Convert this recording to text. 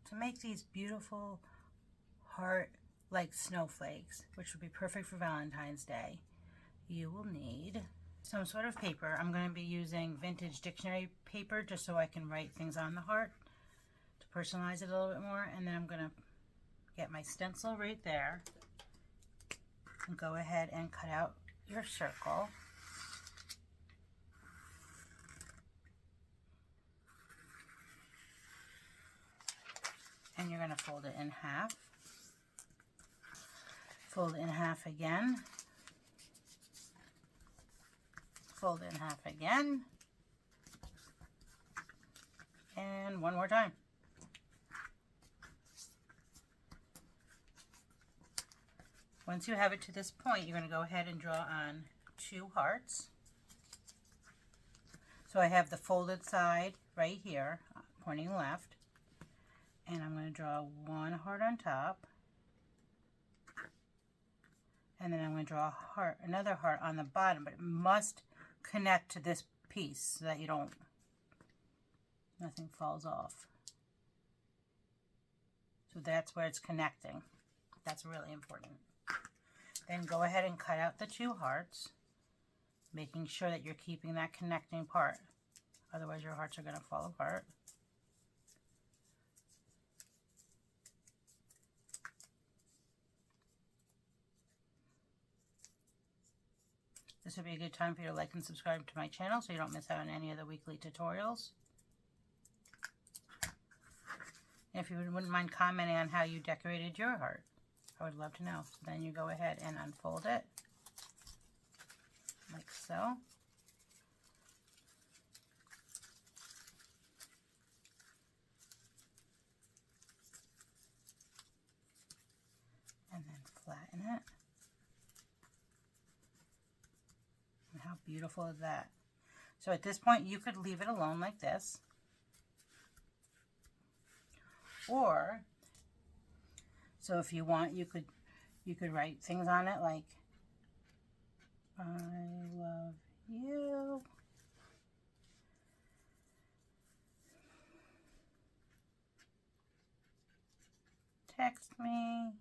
to make these beautiful heart-like snowflakes, which would be perfect for Valentine's Day, you will need some sort of paper. I'm going to be using vintage dictionary paper just so I can write things on the heart to personalize it a little bit more. And then I'm going to get my stencil right there and go ahead and cut out your circle. And you're going to fold it in half. Fold it in half again. Fold it in half again. And one more time. Once you have it to this point, you're going to go ahead and draw on 2 hearts. So I have the folded side right here, pointing left. And I'm going to draw 1 heart on top. And then I'm going to draw a heart, another heart on the bottom, but it must connect to this piece so that nothing falls off. So that's where it's connecting. That's really important. Then go ahead and cut out the 2 hearts, making sure that you're keeping that connecting part. Otherwise your hearts are going to fall apart. This would be a good time for you to like and subscribe to my channel so you don't miss out on any of the weekly tutorials. And if you wouldn't mind commenting on how you decorated your heart, I would love to know. So then you go ahead and unfold it, like so. And then flatten it. And how beautiful is that? So at this point, you could leave it alone like this. Or, so if you want, you could write things on it like, I love you. Text me.